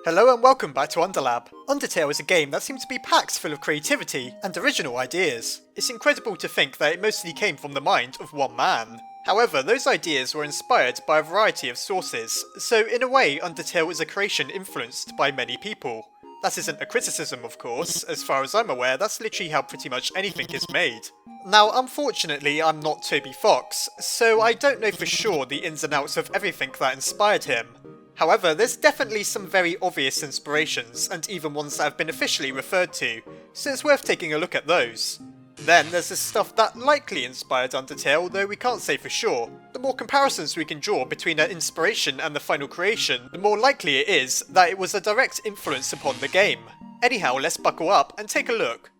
Hello and welcome back to Underlab. Undertale is a game that seems to be packed full of creativity and original ideas. It's incredible to think that it mostly came from the mind of one man. However, those ideas were inspired by a variety of sources, so in a way Undertale is a creation influenced by many people. That isn't a criticism, of course. As far as I'm aware, that's literally how pretty much anything is made. Now, unfortunately, I'm not Toby Fox, so I don't know for sure the ins and outs of everything that inspired him. However, there's definitely some very obvious inspirations, and even ones that have been officially referred to, so it's worth taking a look at those. Then there's the stuff that likely inspired Undertale, though we can't say for sure. The more comparisons we can draw between an inspiration and the final creation, the more likely it is that it was a direct influence upon the game. Anyhow, let's buckle up and take a look.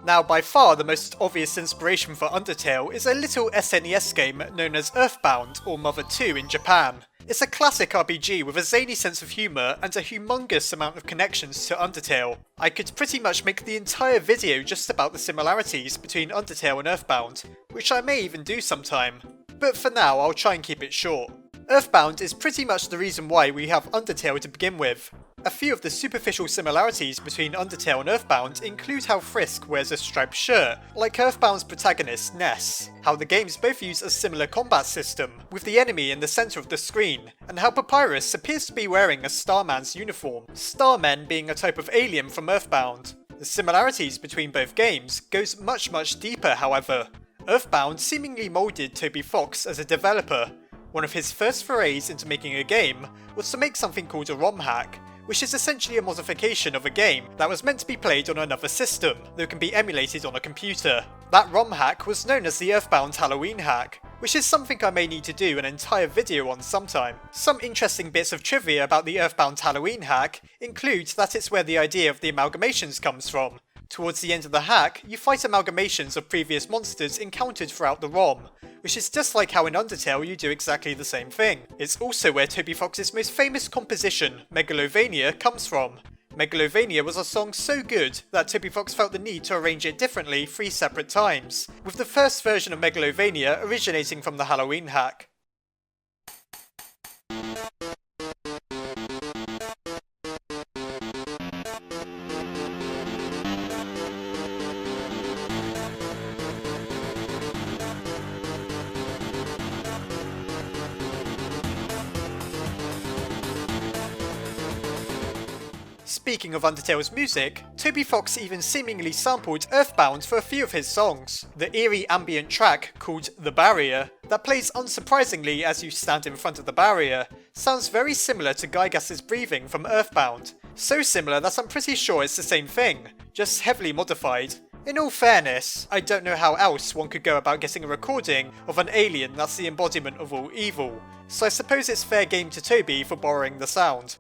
Now, by far the most obvious inspiration for Undertale is a little SNES game known as EarthBound, or Mother 2 in Japan. It's a classic RPG with a zany sense of humour and a humongous amount of connections to Undertale. I could pretty much make the entire video just about the similarities between Undertale and EarthBound, which I may even do sometime. But for now, I'll try and keep it short. EarthBound is pretty much the reason why we have Undertale to begin with. A few of the superficial similarities between Undertale and EarthBound include how Frisk wears a striped shirt, like EarthBound's protagonist Ness, how the games both use a similar combat system, with the enemy in the centre of the screen, and how Papyrus appears to be wearing a Starman's uniform, Starmen being a type of alien from EarthBound. The similarities between both games goes much deeper, however. EarthBound seemingly moulded Toby Fox as a developer. One of his first forays into making a game was to make something called a ROM hack, which is essentially a modification of a game that was meant to be played on another system, though can be emulated on a computer. That ROM hack was known as the EarthBound Halloween hack, which is something I may need to do an entire video on sometime. Some interesting bits of trivia about the EarthBound Halloween hack include that it's where the idea of the amalgamations comes from. Towards the end of the hack, you fight amalgamations of previous monsters encountered throughout the ROM, which is just like how in Undertale you do exactly the same thing. It's also where Toby Fox's most famous composition, Megalovania, comes from. Megalovania was a song so good that Toby Fox felt the need to arrange it differently 3 separate times, with the first version of Megalovania originating from the Halloween hack. Speaking of Undertale's music, Toby Fox even seemingly sampled EarthBound for a few of his songs. The eerie ambient track called The Barrier, that plays unsurprisingly as you stand in front of the barrier, sounds very similar to Gygas's breathing from EarthBound. So similar that I'm pretty sure it's the same thing, just heavily modified. In all fairness, I don't know how else one could go about getting a recording of an alien that's the embodiment of all evil, so I suppose it's fair game to Toby for borrowing the sound.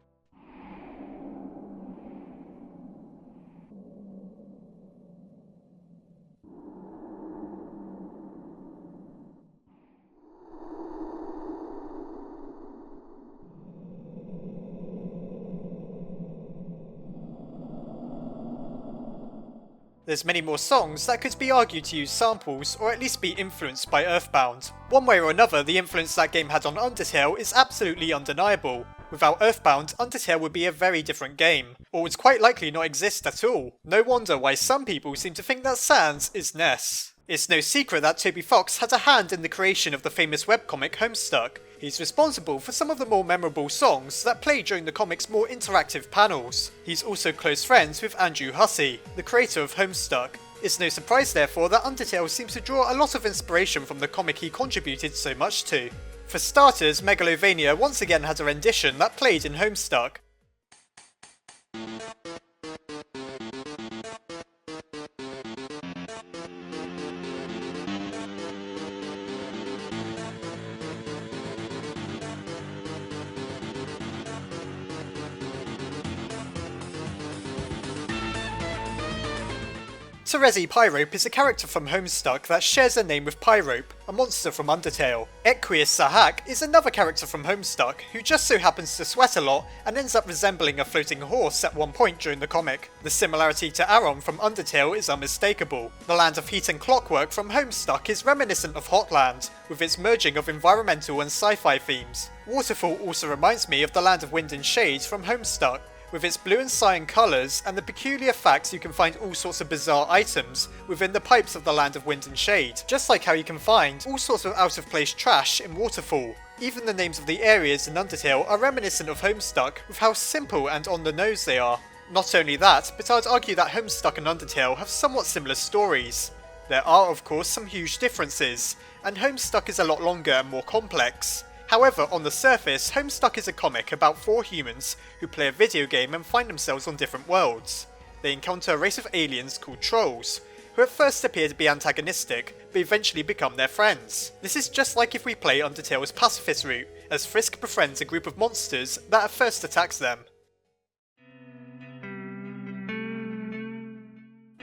There's many more songs that could be argued to use samples, or at least be influenced by EarthBound. One way or another, the influence that game had on Undertale is absolutely undeniable. Without EarthBound, Undertale would be a very different game, or would quite likely not exist at all. No wonder why some people seem to think that Sans is Ness. It's no secret that Toby Fox had a hand in the creation of the famous webcomic Homestuck. He's responsible for some of the more memorable songs that play during the comic's more interactive panels. He's also close friends with Andrew Hussey, the creator of Homestuck. It's no surprise therefore that Undertale seems to draw a lot of inspiration from the comic he contributed so much to. For starters, Megalovania once again had a rendition that played in Homestuck. Terezi Pyrope is a character from Homestuck that shares a name with Pyrope, a monster from Undertale. Equius Sahak is another character from Homestuck who just so happens to sweat a lot and ends up resembling a floating horse at one point during the comic. The similarity to Aron from Undertale is unmistakable. The Land of Heat and Clockwork from Homestuck is reminiscent of Hotland, with its merging of environmental and sci-fi themes. Waterfall also reminds me of the Land of Wind and Shade from Homestuck, with its blue and cyan colours and the peculiar fact you can find all sorts of bizarre items within the pipes of the Land of Wind and Shade, just like how you can find all sorts of out-of-place trash in Waterfall. Even the names of the areas in Undertale are reminiscent of Homestuck with how simple and on the nose they are. Not only that, but I'd argue that Homestuck and Undertale have somewhat similar stories. There are of course some huge differences, and Homestuck is a lot longer and more complex. However, on the surface, Homestuck is a comic about 4 humans who play a video game and find themselves on different worlds. They encounter a race of aliens called trolls, who at first appear to be antagonistic, but eventually become their friends. This is just like if we play Undertale's pacifist route, as Frisk befriends a group of monsters that at first attacks them.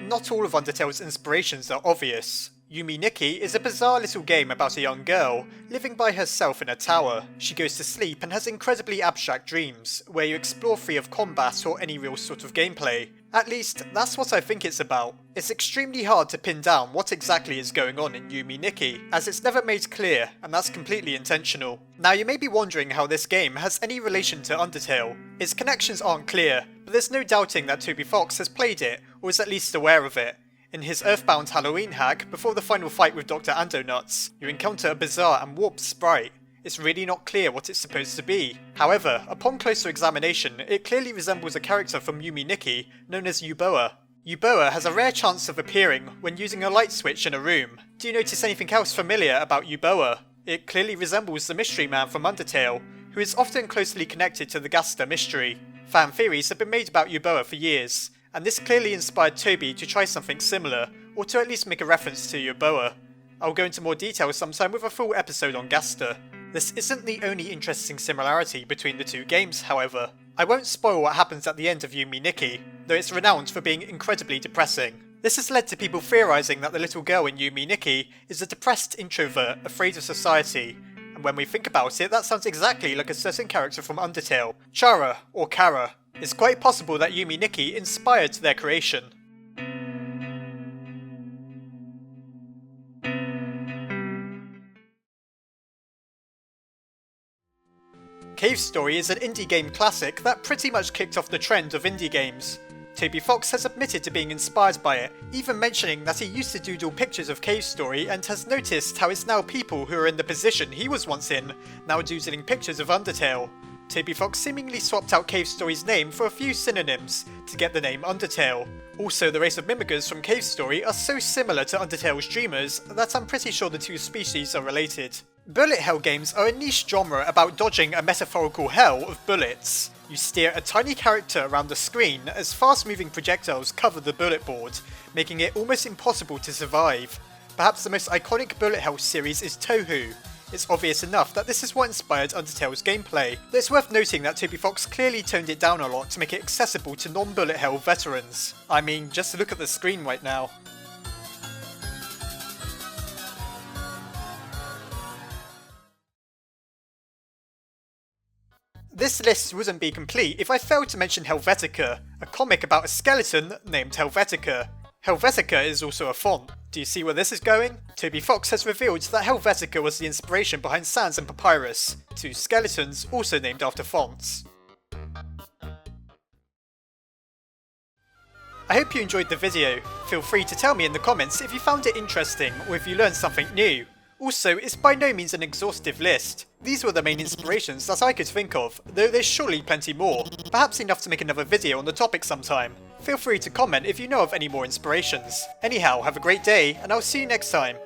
Not all of Undertale's inspirations are obvious. Yume Nikki is a bizarre little game about a young girl living by herself in a tower. She goes to sleep and has incredibly abstract dreams, where you explore free of combat or any real sort of gameplay. At least, that's what I think it's about. It's extremely hard to pin down what exactly is going on in Yume Nikki, as it's never made clear, and that's completely intentional. Now you may be wondering how this game has any relation to Undertale. Its connections aren't clear, but there's no doubting that Toby Fox has played it, or is at least aware of it. In his EarthBound Halloween hack, before the final fight with Dr. Andonuts, you encounter a bizarre and warped sprite. It's really not clear what it's supposed to be. However, upon closer examination, it clearly resembles a character from Yume Nikki known as Yuboa. Yuboa has a rare chance of appearing when using a light switch in a room. Do you notice anything else familiar about Yuboa? It clearly resembles the mystery man from Undertale, who is often closely connected to the Gaster mystery. Fan theories have been made about Yuboa for years, and this clearly inspired Toby to try something similar, or to at least make a reference to Yuboa. I'll go into more detail sometime with a full episode on Gaster. This isn't the only interesting similarity between the two games, however. I won't spoil what happens at the end of Yume Nikki, though it's renowned for being incredibly depressing. This has led to people theorising that the little girl in Yume Nikki is a depressed introvert afraid of society, and when we think about it, that sounds exactly like a certain character from Undertale, Chara, or Kara. It's quite possible that Yume Nikki inspired their creation. Cave Story is an indie game classic that pretty much kicked off the trend of indie games. Toby Fox has admitted to being inspired by it, even mentioning that he used to doodle pictures of Cave Story and has noticed how it's now people who are in the position he was once in, now doodling pictures of Undertale. Toby Fox seemingly swapped out Cave Story's name for a few synonyms to get the name Undertale. Also, the race of Mimigas from Cave Story are so similar to Undertale's dreamers that I'm pretty sure the two species are related. Bullet hell games are a niche genre about dodging a metaphorical hell of bullets. You steer a tiny character around the screen as fast-moving projectiles cover the bullet board, making it almost impossible to survive. Perhaps the most iconic bullet hell series is Touhou. It's obvious enough that this is what inspired Undertale's gameplay, but it's worth noting that Toby Fox clearly toned it down a lot to make it accessible to non-bullet hell veterans. I mean, just look at the screen right now. This list wouldn't be complete if I failed to mention Helvetica, a comic about a skeleton named Helvetica. Helvetica is also a font. Do you see where this is going? Toby Fox has revealed that Helvetica was the inspiration behind Sans and Papyrus, two skeletons also named after fonts. I hope you enjoyed the video. Feel free to tell me in the comments if you found it interesting or if you learned something new. Also, it's by no means an exhaustive list. These were the main inspirations that I could think of, though there's surely plenty more, perhaps enough to make another video on the topic sometime. Feel free to comment if you know of any more inspirations. Anyhow, have a great day, and I'll see you next time.